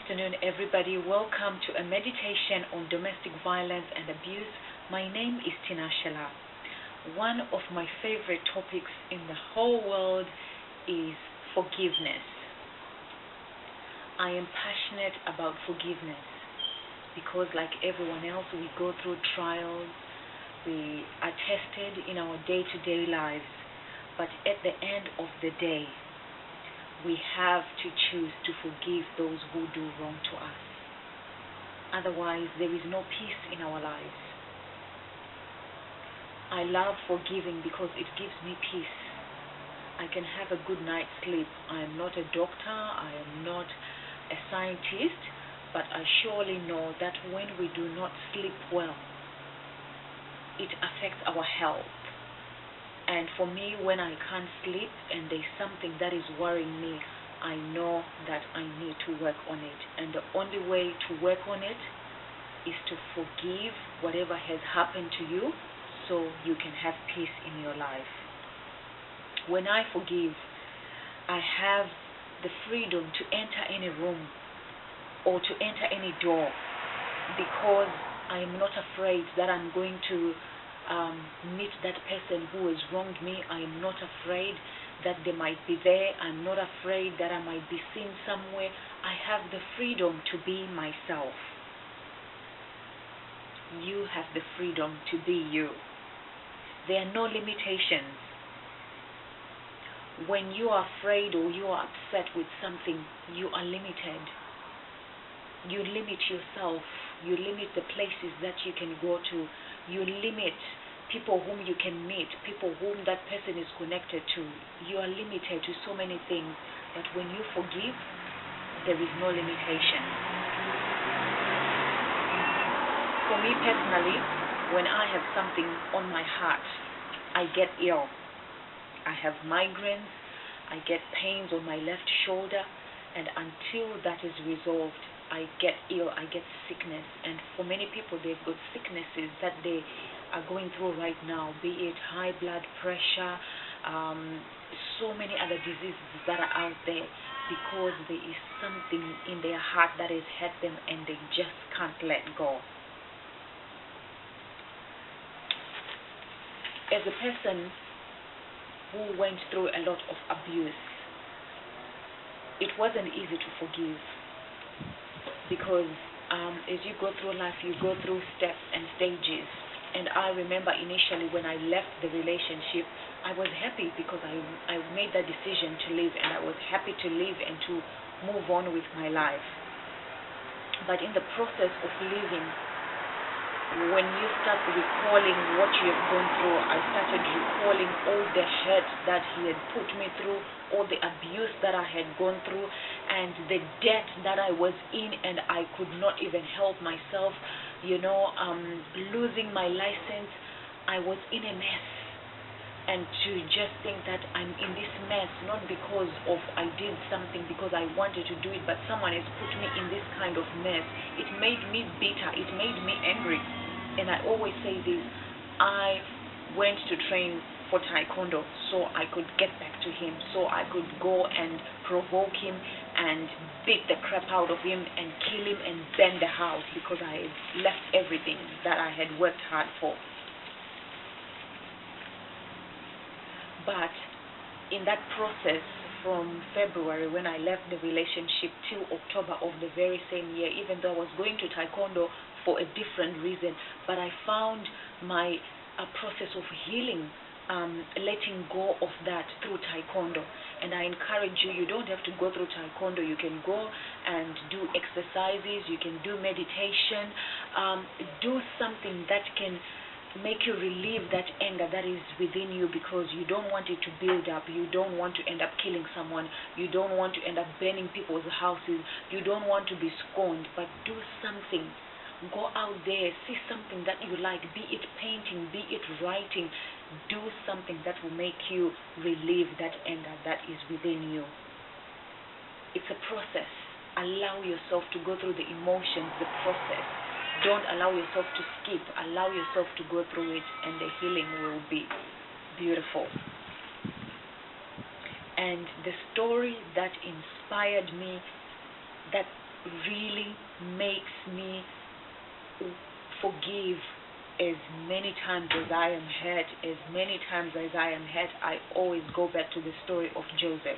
afternoon, everybody. Welcome to a meditation on domestic violence and abuse. My name is Tinashe Angeline. One of my favorite topics in the whole world is forgiveness. I am passionate about forgiveness because, like everyone else, we go through trials, we are tested in our day-to-day lives, but at the end of the day, we have to choose to forgive those who do wrong to us. Otherwise, there is no peace in our lives. I love forgiving because it gives me peace. I can have a good night's sleep. I am not a doctor, I am not a scientist, but I surely know that when we do not sleep well, it affects our health. And for me, when I can't sleep and there's something that is worrying me, I know that I need to work on it. And the only way to work on it is to forgive whatever has happened to you so you can have peace in your life. When I forgive, I have the freedom to enter any room or to enter any door because I am not afraid that I'm going to meet that person who has wronged me. I am not afraid that they might be there. I'm not afraid that I might be seen somewhere. I have the freedom to be myself. You have the freedom to be you. There are no limitations. When you are afraid or you are upset with something, you are limited. You limit yourself. You limit the places that you can go to. You limit people whom you can meet, people whom that person is connected to. You are limited to so many things. But when you forgive, there is no limitation. For me personally, when I have something on my heart, I get ill. I have migraines, I get pains on my left shoulder, and until that is resolved, I get ill, I get sickness. And for many people, they've got sicknesses that they are going through right now, be it high blood pressure, so many other diseases that are out there because there is something in their heart that has hurt them and they just can't let go. As a person who went through a lot of abuse, it wasn't easy to forgive. Because as you go through life, you go through steps and stages. And I remember initially when I left the relationship, I was happy because I made that decision to leave, and I was happy to leave and to move on with my life. But in the process of leaving, when you start recalling what you have gone through, I started recalling all the hurt that he had put me through, all the abuse that I had gone through, and the debt that I was in, and I could not even help myself. Losing my license, I was in a mess. And to just think that I'm in this mess, not because of I did something because I wanted to do it, but someone has put me in this kind of mess. It made me bitter. It made me angry. And I always say this, I went to train for taekwondo so I could get back to him, so I could go and provoke him and beat the crap out of him and kill him and burn the house because I had left everything that I had worked hard for. But in that process, from February when I left the relationship till October of the very same year, even though I was going to taekwondo for a different reason, but I found my process of healing, letting go of that through taekwondo. And I encourage you, you don't have to go through taekwondo. You can go and do exercises, you can do meditation, do something that can make you relieve that anger that is within you, because you don't want it to build up. You don't want to end up killing someone. You don't want to end up burning people's houses. You don't want to be scorned, but do something. Go out there, see something that you like, be it painting, be it writing. Do something that will make you relieve that anger that is within you. It's a process. Allow yourself to go through the emotions, the process. Don't allow yourself to skip. Allow yourself to go through it, and the healing will be beautiful. And the story that inspired me, that really makes me forgive as many times as I am hurt, I always go back to the story of Joseph.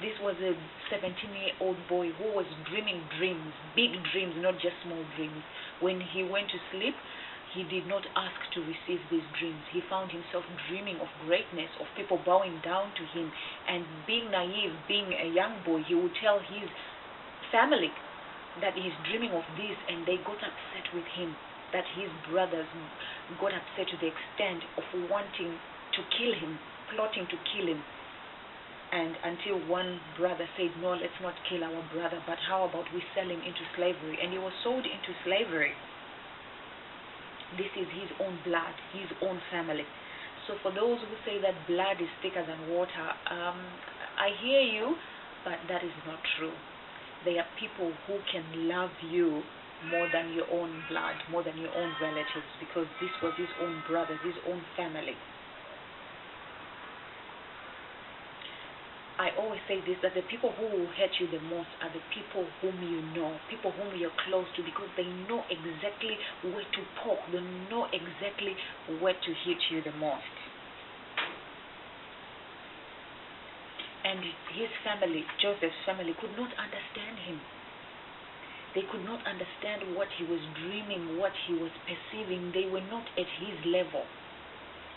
This was a 17-year-old boy who was dreaming dreams, big dreams, not just small dreams. When he went to sleep, he did not ask to receive these dreams. He found himself dreaming of greatness, of people bowing down to him. And being naive, being a young boy, he would tell his family that he's dreaming of this, and they got upset with him, that his brothers got upset to the extent of wanting to kill him, plotting to kill him. And until one brother said, no, let's not kill our brother, but how about we sell him into slavery? And he was sold into slavery. This is his own blood, his own family. So for those who say that blood is thicker than water, I hear you, but that is not true. There are people who can love you more than your own blood, more than your own relatives, because this was his own brothers, his own family. I always say this, that the people who will hurt you the most are the people whom you know, people whom you're close to, because they know exactly where to poke, they know exactly where to hit you the most. And his family, Joseph's family, could not understand him. They could not understand what he was dreaming, what he was perceiving. They were not at his level.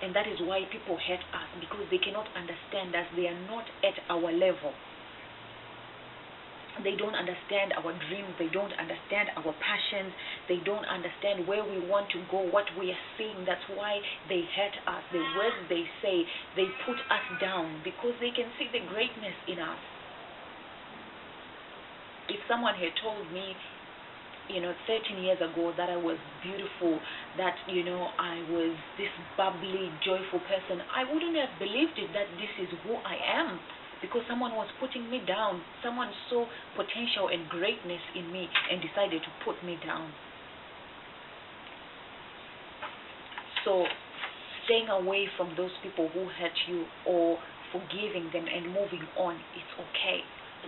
And that is why people hate us, because they cannot understand us. They are not at our level. They don't understand our dreams. They don't understand our passions. They don't understand where we want to go, what we are seeing. That's why they hate us. The words they say, they put us down, because they can see the greatness in us. If someone had told me, 13 years ago, that I was beautiful, that, I was this bubbly, joyful person, I wouldn't have believed it, that this is who I am, because someone was putting me down. Someone saw potential and greatness in me and decided to put me down. So staying away from those people who hurt you, or forgiving them and moving on, it's okay.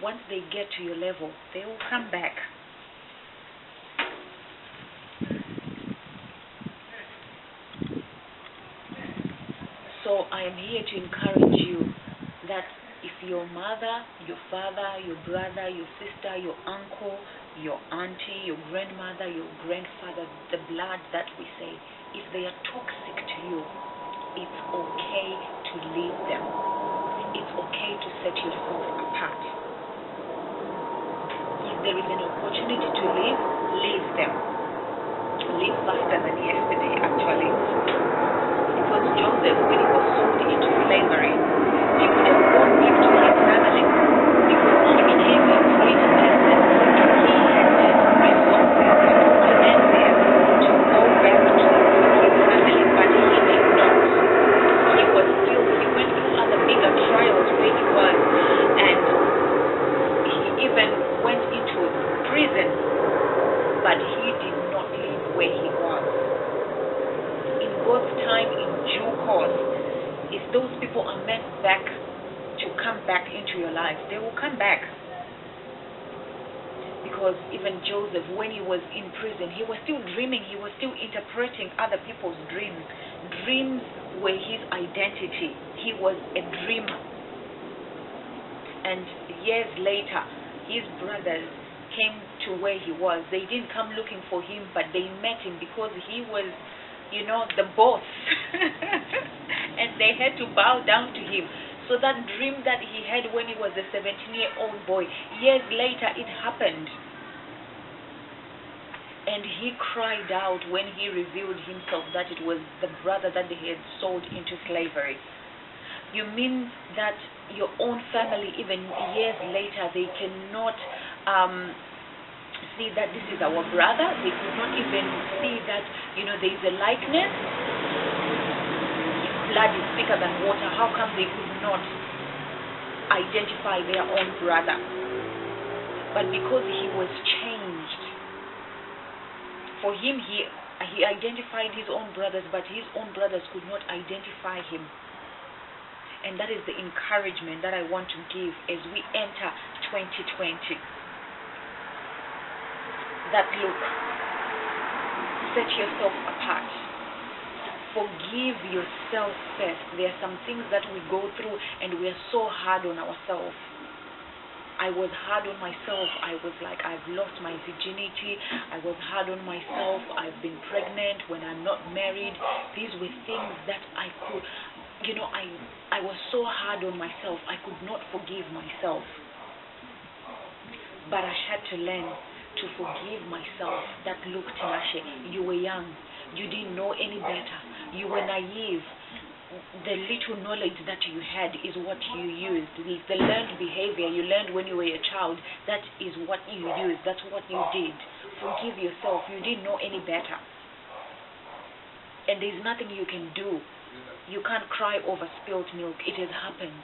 Once they get to your level, they will come back. So I am here to encourage you that if your mother, your father, your brother, your sister, your uncle, your auntie, your grandmother, your grandfather, the blood that we say, if they are toxic to you, it's okay to leave them. It's okay to set yourself apart. If there is an opportunity to leave, leave them. Leave faster than yesterday, actually. Because Joseph, when he was sold into slavery, he could have gone back to his family, because he became a great person and he had resources to end there, to go back to his family, but he did not. He went through other bigger trials where he was, and he even went into prison, but he did not leave where he was. In God's time, in due course, if those people are meant back to come back into your life, they will come back. Because even Joseph, when he was in prison, he was still dreaming, he was still interpreting other people's dreams. Dreams were his identity. He was a dreamer. And years later, his brothers came to where he was. They didn't come looking for him, but they met him because he was, the boss. And they had to bow down to him. So that dream that he had when he was a 17-year-old boy, years later it happened. And he cried out when he revealed himself that it was the brother that they had sold into slavery. You mean that your own family, even years later, they cannot see that this is our brother? They could not even see that, there is a likeness? Blood is thicker than water. How come they could not identify their own brother? But because he was changed, for him, he identified his own brothers, but his own brothers could not identify him. And that is the encouragement that I want to give as we enter 2020. that look. Set yourself apart. Forgive yourself first. There are some things that we go through and we are so hard on ourselves. I was hard on myself. I was like, I've lost my virginity. I was hard on myself. I've been pregnant when I'm not married. These were things that I could, I was so hard on myself. I could not forgive myself. But I had to learn to forgive myself. That look, Tinashe, you were young. You didn't know any better. You were naive. The little knowledge that you had is what you used. The learned behavior you learned when you were a child, that is what you used. That's what you did. Forgive yourself. You didn't know any better. And there's nothing you can do. You can't cry over spilled milk. It has happened.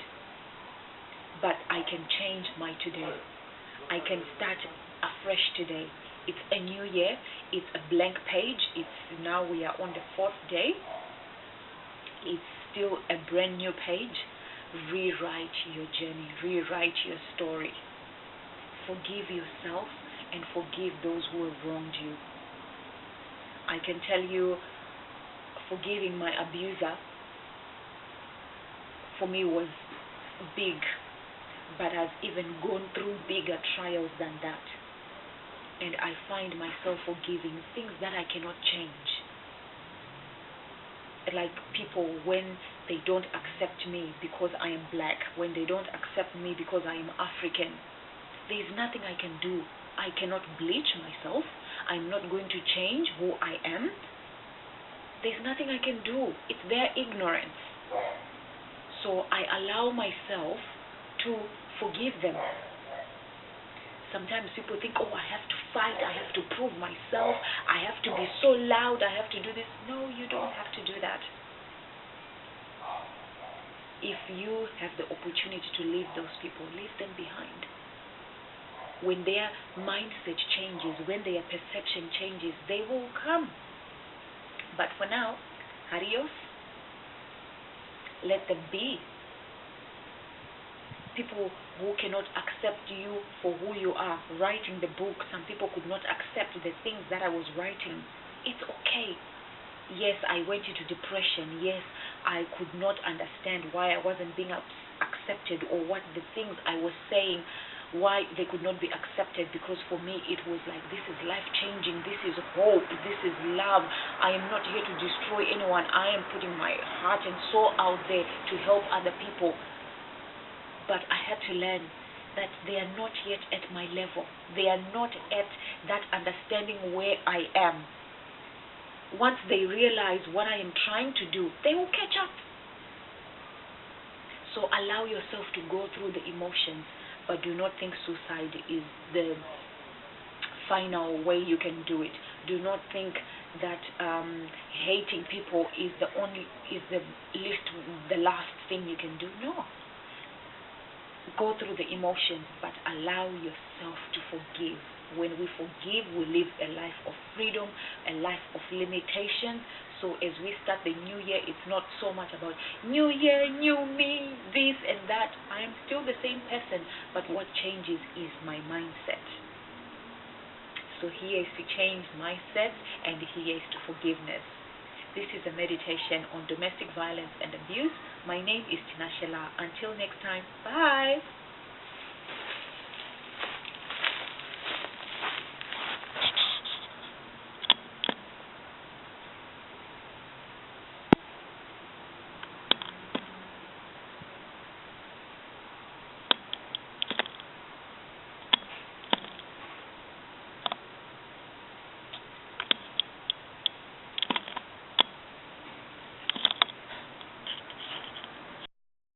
But I can change my today. I can start afresh today. It's a new year. It's a blank page. Now we are on the 4th day. It's still a brand new page. Rewrite your journey. Rewrite your story. Forgive yourself and forgive those who have wronged you. I can tell you, forgiving my abuser for me was big, but I've even gone through bigger trials than that. And I find myself forgiving things that I cannot change. Like people, when they don't accept me because I am black, when they don't accept me because I am African, there's nothing I can do. I cannot bleach myself. I'm not going to change who I am. There's nothing I can do. It's their ignorance. So I allow myself to forgive them. Sometimes people think, oh, I have to fight, I have to prove myself, I have to be so loud, I have to do this. No, you don't have to do that. If you have the opportunity to leave those people, leave them behind. When their mindset changes, when their perception changes, they will come. But for now, adios. Let them be. People who cannot accept you for who you are. Writing the book, some people could not accept the things that I was writing. It's okay. Yes, I went into depression. Yes, I could not understand why I wasn't being accepted, or what the things I was saying, why they could not be accepted, because for me it was like, this is life-changing, this is hope, this is love. I am not here to destroy anyone. I am putting my heart and soul out there to help other people. But I had to learn that they are not yet at my level. They are not at that understanding where I am. Once they realize what I am trying to do, they will catch up. So allow yourself to go through the emotions, but do not think suicide is the final way you can do it. Do not think that hating people is the last thing you can do. No. Go through the emotions, but allow yourself to forgive. When we forgive, we live a life of freedom, a life of limitation. So as we start the new year, it's not so much about new year, new me, this and that. I am still the same person, but what changes is my mindset. So here is to change mindset, and here is to forgiveness. This is a meditation on domestic violence and abuse. My name is Tinashe. Until next time, bye.